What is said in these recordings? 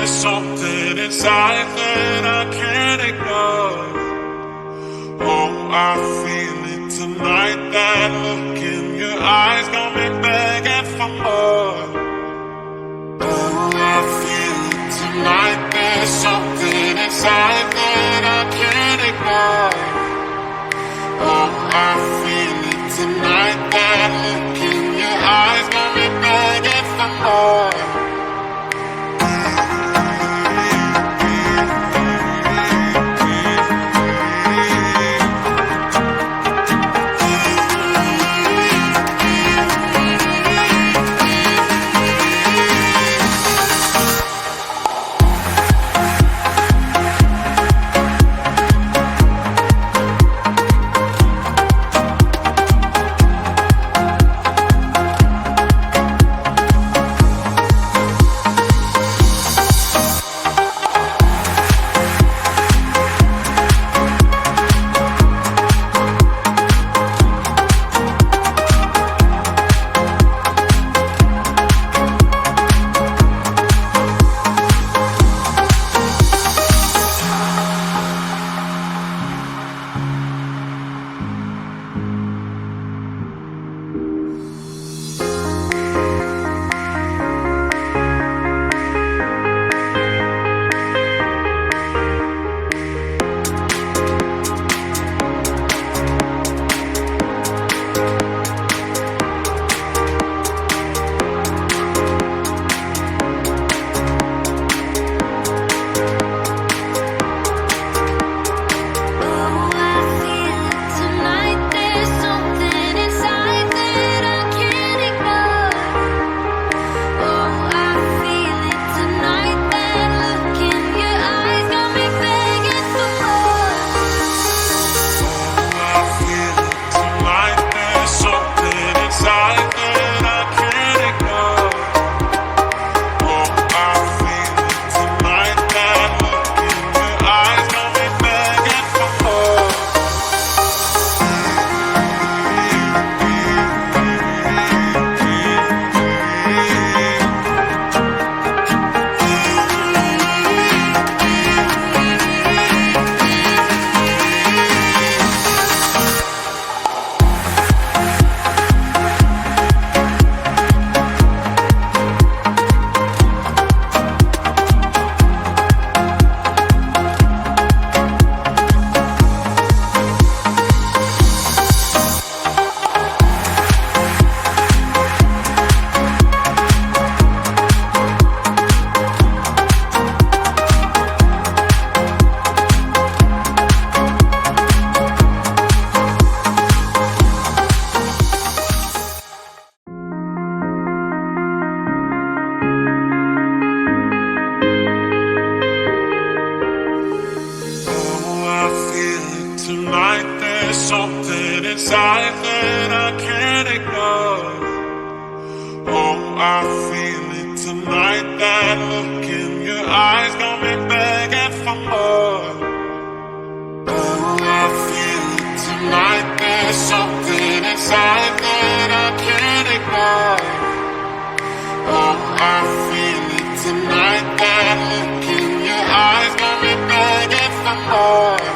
Something inside that I can't ignore. Oh, I feel it tonight. That look in your eyes got me begging for more. Oh, I feel it tonight. There's something inside that I can't ignore. Oh, I feel it tonight. That look in your eyes got me begging for more. something inside that I can't ignore. Oh, I feel it tonight. That look in your eyes got me begging for more. Oh, I feel it tonight. There's something inside that I can't ignore. Oh, I feel it tonight. That look in your eyes got me begging for more.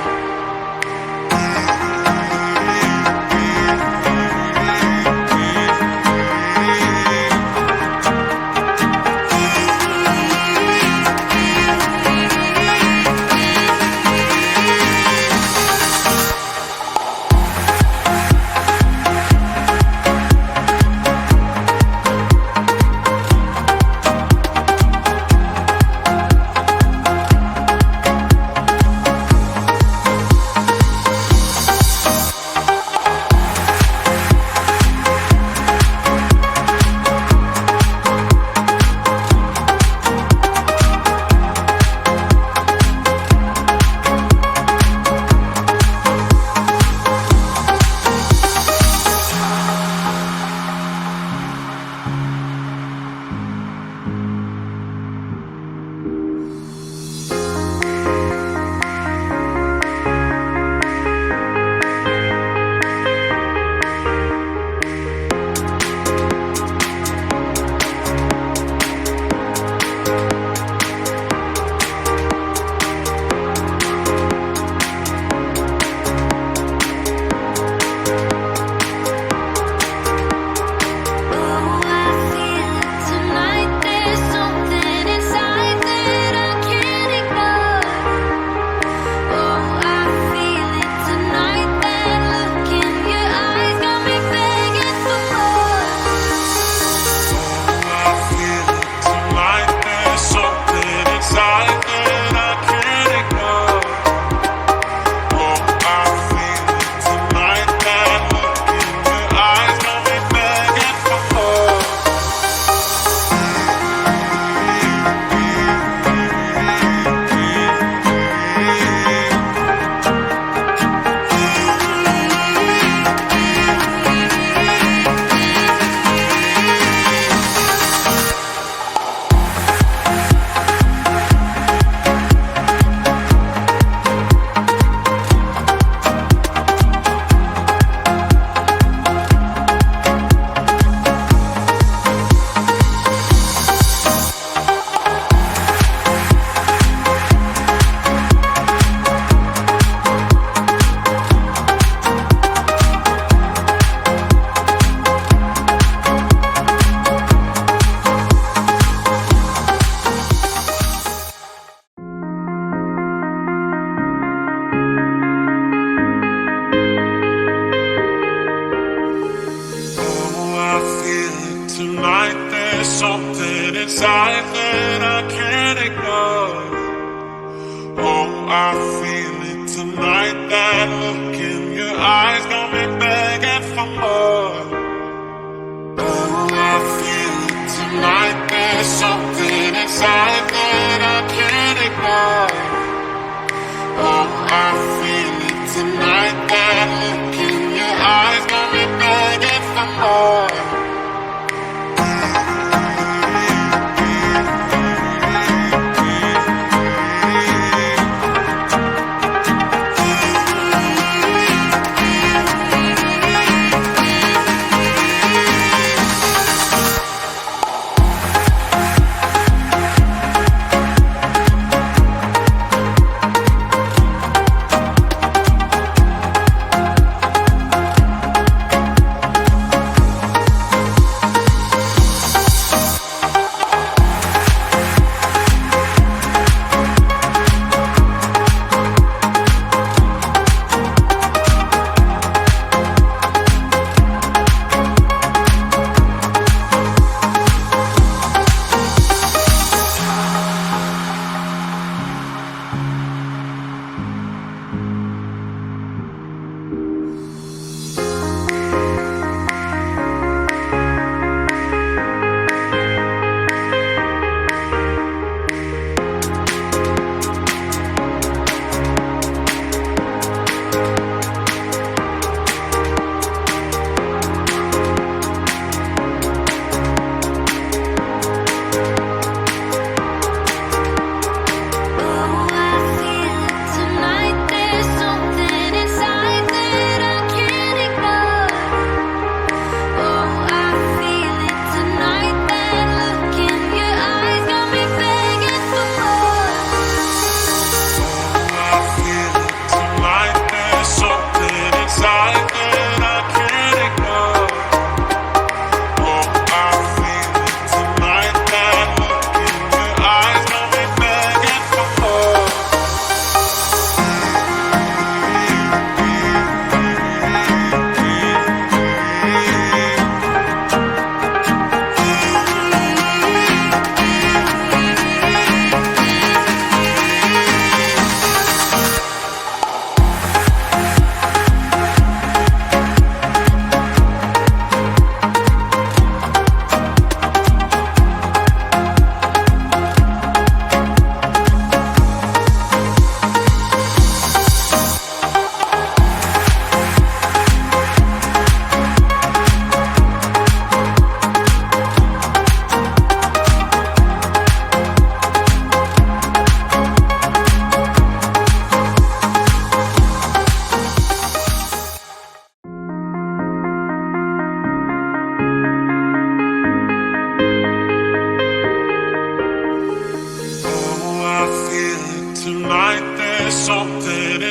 inside that I can't ignore. Oh, I feel it tonight. That look in your eyes got me begging for more. Oh, I feel it tonight. There's something inside that I can't ignore. Oh, I feel it tonight. That look in your eyes got me begging for more.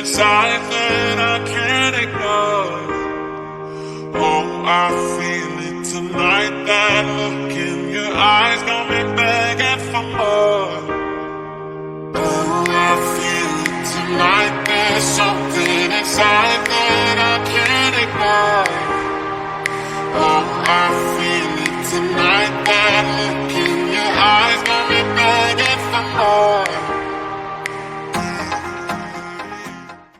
inside that I can't ignore. Oh, I feel it tonight. That look in your eyes got me